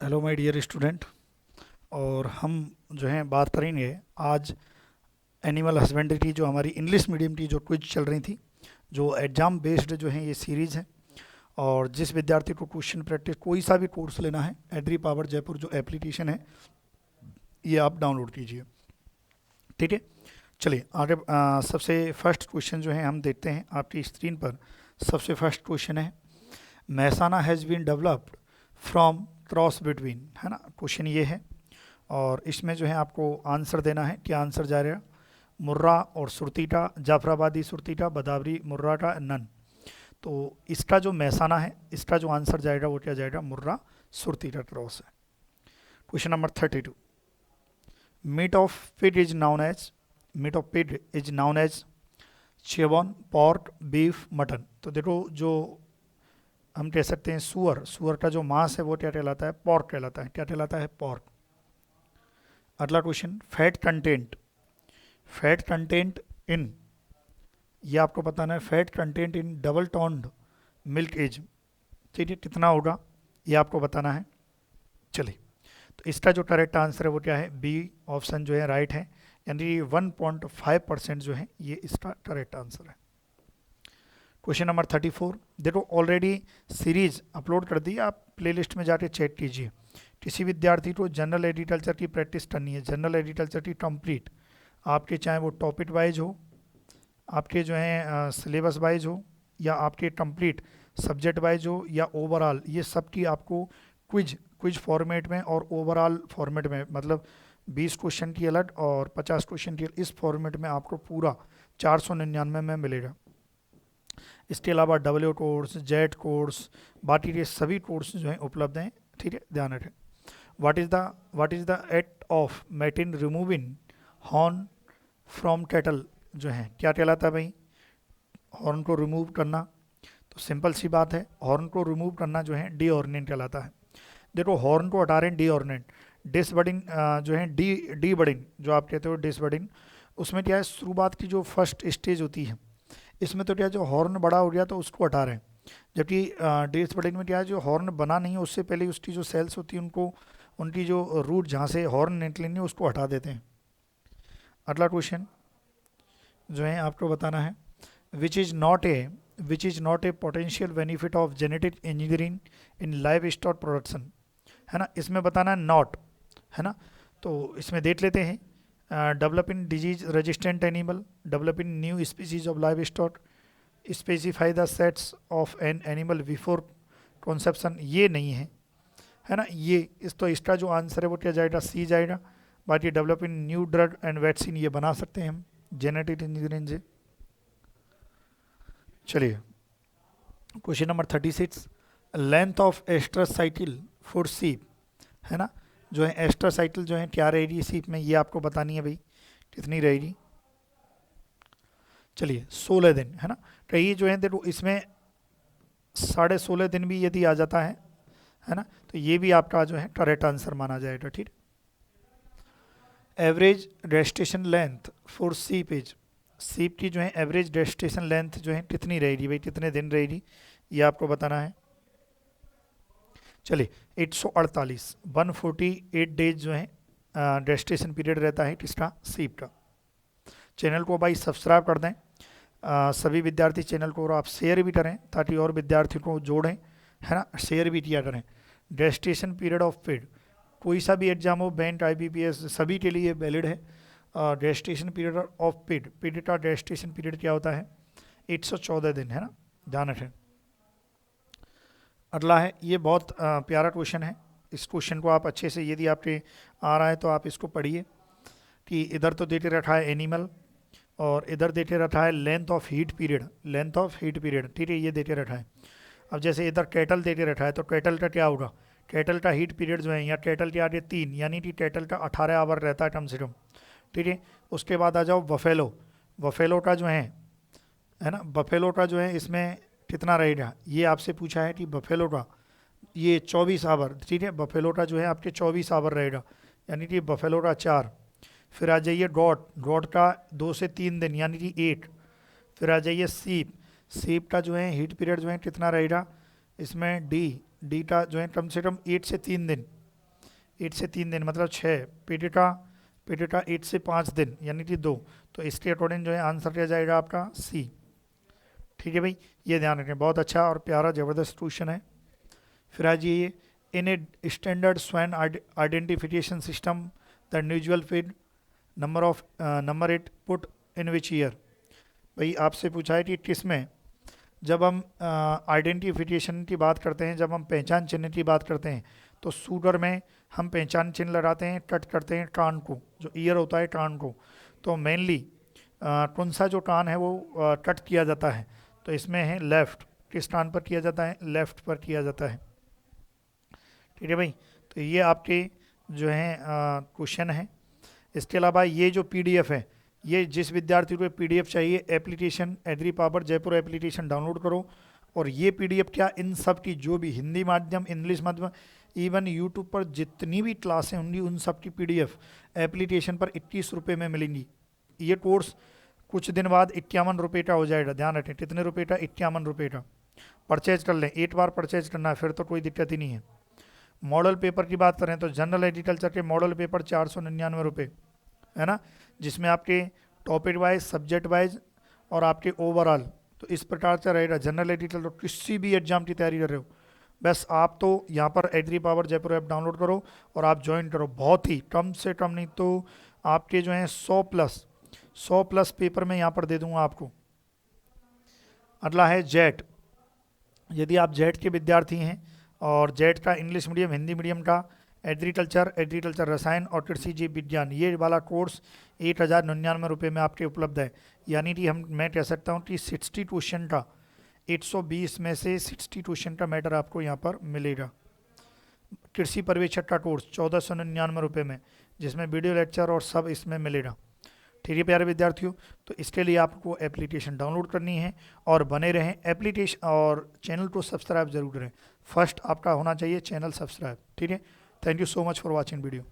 Hello my dear student. और हम जो हैं बात करेंगे आज एनिमल हस्बेंड्री, जो हमारी इंग्लिश मीडियम की जो क्विज चल रही थी, जो एग्ज़ाम बेस्ड जो है ये सीरीज़ है। और जिस विद्यार्थी को क्वेश्चन प्रैक्टिस कोई सा भी कोर्स लेना है, एग्री पावर जयपुर जो एप्लीकेशन है ये आप डाउनलोड कीजिए। ठीक है, चलिए आगे। सबसे फर्स्ट क्वेश्चन जो है हम देखते हैं आपकी स्क्रीन पर। सबसे फर्स्ट क्वेश्चन है, Mehsana has been developed from cross between, है ना, क्वेश्चन ये है। और इसमें जो है आपको आंसर देना है। क्या आंसर जा रहा है? मुर्रा और सुरतीटा, जाफराबादी सुरतीटा, बदावरी मुर्राटा, नन। तो इसका जो महसाना है, इसका जो आंसर जाएगा वो क्या जाएगा? मुर्रा सुरतीटा क्रॉस है। Question number 32, meat of pig is known as, meat of pig is known as chevon, pork, beef, mutton. तो देखो, जो हम कह सकते हैं सुअर, सुअर का जो मांस है वो क्या कहलाता है? पॉर्क कहलाता है। क्या कहलाता है? पॉर्क। अगला question, fat content, fat content in, ये आपको बताना है। Fat content in double toned milk as, ठीक है, कितना होगा ये आपको बताना है। चलिए, तो इसका जो करेक्ट आंसर है वो क्या है? बी ऑप्शन जो है राइट है, यानी 1.5% जो है ये इसका करेक्ट आंसर है। क्वेश्चन नंबर 34, देखो ऑलरेडी सीरीज अपलोड कर दी, आप प्लेलिस्ट में जाके चेक कीजिए। किसी विद्यार्थी को जनरल एग्रीकल्चर की प्रैक्टिस करनी है, जनरल एग्रीकल्चर की कंप्लीट, आपके चाहे वो टॉपिक वाइज हो, आपके जो है सिलेबस वाइज हो, या आपके कंप्लीट सब्जेक्ट वाइज हो, या ओवरऑल, ये सब की आपको क्विज क्विज फॉर्मेट में और ओवरऑल फॉर्मेट में, मतलब 20 क्वेश्चन की अलग और 50 क्वेश्चन की, इस फॉर्मेट में आपको पूरा 499 में मिलेगा। इसके अलावा डब्ल्यू कोर्स, जेड कोर्स, बाकी के सभी कोर्स जो हैं उपलब्ध हैं। ठीक है, ध्यान रखें। What is the act of mate in removing horn from cattle, जो है क्या कहलाता है भाई? हॉर्न को रिमूव करना। तो सिंपल सी बात है, हॉर्न को रिमूव करना जो है डी ऑर्नेट कहलाता है। देखो, हॉर्न को हटा रहे हैं डी ऑर्नेट, डिसबडिंग जो है डी डी बडिंग जो आप कहते हो डिसबडिंग, उसमें क्या है, शुरुआत की जो फर्स्ट स्टेज होती है, इसमें तो क्या है, जो हॉर्न बड़ा हो गया तो उसको हटा रहे हैं। जबकि डिसबडिंग में क्या है, जो हॉर्न बना नहीं है उससे पहले उसकी जो सेल्स होती है उनको, उनकी जो रूट जहाँ से हॉर्न निकलेंगे उसको हटा देते हैं। अगला क्वेश्चन जो है आपको बताना है, which is not a which is not a potential benefit of genetic engineering in live stock production, है ना, इसमें बताना है नॉट, है ना। तो इसमें देख लेते हैं, develop in disease resistant animal, develop in new species of live stock, specify the sets of an animal before conception, ये नहीं है ना। ये इस तो इसका जो आंसर है वो क्या जाएगा? सी जाएगा। बाकी develop in new drug and vaccine ये बना सकते हैं हम जेनेटिक इंजीनियरिंग से। चलिए, question number 36, length of estrus cycle for sheep, है ना, जो है एस्ट्रस साइकिल जो है क्या रहेगी सीप में, ये आपको बतानी है भाई, कितनी रहेगी। चलिए, 16 दिन, है ना। तो ये जो है देखो, इसमें 16.5 दिन भी यदि आ जाता है ना, तो ये भी आपका जो है करेक्ट आंसर माना जाएगा। ठीक, average gestation length for sheep is, sheep की जो है एवरेज रेस्टेशन लेंथ जो है कितनी रहेगी भाई, कितने दिन रहेगी, ये आपको बताना है। चलिए, 148, 148 डेज जो है रेस्टेशन पीरियड रहता है किसका? सीप का। चैनल को भाई सब्सक्राइब कर दें, सभी विद्यार्थी चैनल को, और आप शेयर भी करें ताकि और विद्यार्थियों को जोड़ें, है ना, शेयर भी किया करें। रेस्टेशन पीरियड ऑफ पेड, कोई सा भी एग्जाम हो, बैंक, IBPS, सभी के लिए वैलिड है। Registration period of paid, paid का रेजिस्ट्रेशन पीरियड क्या होता है? 114 दिन, है ना, ध्यान रखें। अगला है, ये बहुत प्यारा क्वेश्चन है। इस क्वेश्चन को आप अच्छे से, यदि आपके आ रहा है तो आप इसको पढ़िए, कि इधर तो देते रखा है एनिमल और इधर देते रखा है length of heat period, length of heat period, ठीक है, ये देते रखा है। अब जैसे इधर कैटल देते रखा है, तो कैटल का क्या होगा? कैटल का हीट पीरियड जो है, या कैटल के आगे 3, यानी कि कैटल का 18 आवर रहता है कम से कम। ठीक है, उसके बाद आ जाओ बफेलो, बफेलो का जो है ना, बफेलो का जो है इसमें कितना रहेगा, ये आपसे पूछा है कि बफेलो का ये 24 आवर, ठीक है, बफेलो का जो है आपके 24 आवर रहेगा, यानी कि बफेलो का 4। फिर आ जाइए गॉट, गॉट का 2 से 3 दिन, यानी कि 8। फिर आ जाइए सीप, सीप का जो है हीट पीरियड जो है कितना रहेगा, इसमें डी, डी का जो है कम से कम 8 से 3 दिन, 8 से 3 दिन मतलब 6, पीडेटा 8 से 5 दिन यानी कि 2। तो इसके अकॉर्डिंग जो है आंसर क्या जाएगा आपका सी। ठीक है भाई, ये ध्यान रखें, बहुत अच्छा और प्यारा ज़बरदस्त क्वेश्चन है। फिर आज ये in a standard swan identification system the individual feed number it put in which year. भाई आपसे पूछा है कि किसमें, जब हम आइडेंटिफिकेशन की बात करते हैं, जब हम पहचान चिन्ह की बात करते हैं, तो शूटर में हम पहचान चिन्ह लगाते हैं, कट करते हैं कान को, जो ईयर होता है कान को। तो मेनली कौन सा जो कान है वो कट किया जाता है, तो इसमें है लेफ़्ट। किस कान पर किया जाता है, लेफ़्ट पर किया जाता है। ठीक है भाई, तो ये आपके जो है क्वेश्चन है। इसके अलावा ये जो पीडीएफ है, ये जिस विद्यार्थी को पीडीएफ चाहिए, application agri power Jaipur application download करो। और ये पीडीएफ क्या, इन सब की जो भी हिंदी माध्यम, इंग्लिश माध्यम, इवन यूट्यूब पर जितनी भी क्लासें होंगी उन सब की पीडीएफ एप्लीकेशन पर 21 रुपये में मिलेंगी। ये कोर्स कुछ दिन बाद 51 रुपये का हो जाएगा। ध्यान रखें, कितने रुपये का, 51 रुपये का। परचेज कर लें, एक बार परचेज करना है, फिर तो कोई दिक्कत ही नहीं है। मॉडल पेपर की बात करें तो जनरल एग्रीकल्चर के मॉडल पेपर 499 रुपये, है ना, जिसमें आपके टॉपिक वाइज, सब्जेक्ट वाइज और आपके ओवरऑल, तो इस प्रकार से रहेगा। जनरल एग्रीकल्चर किसी भी एग्जाम की तैयारी कर रहे हो, बस आप तो यहाँ पर agri power Jaipur app download करो और आप ज्वाइन करो। बहुत ही कम से कम नहीं तो आपके जो हैं 100 प्लस पेपर में यहाँ पर दे दूंगा आपको। अगला है जेट। यदि आप जेट के विद्यार्थी हैं और जेट का इंग्लिश मीडियम, हिंदी मीडियम का, एग्रीकल्चर रसायन और कृषि जीव विज्ञान, ये वाला कोर्स 1099 रुपये में आपके उपलब्ध है। यानी कि मैं कह सकता हूँ कि 60 क्वेश्चन का, 120 में से 60 क्वेश्चन का मैटर आपको यहाँ पर मिलेगा। कृषि पर्यवेक्षक का कोर्स 1499 रुपये में, जिसमें वीडियो लेक्चर और सब इसमें मिलेगा। ठीक है प्यारे विद्यार्थियों, तो इसके लिए आपको एप्लीकेशन डाउनलोड करनी है और बने रहें एप्लीकेशन, और चैनल को सब्सक्राइब जरूर करें। फर्स्ट आपका होना चाहिए चैनल सब्सक्राइब। ठीक है, thank you so much for watching video.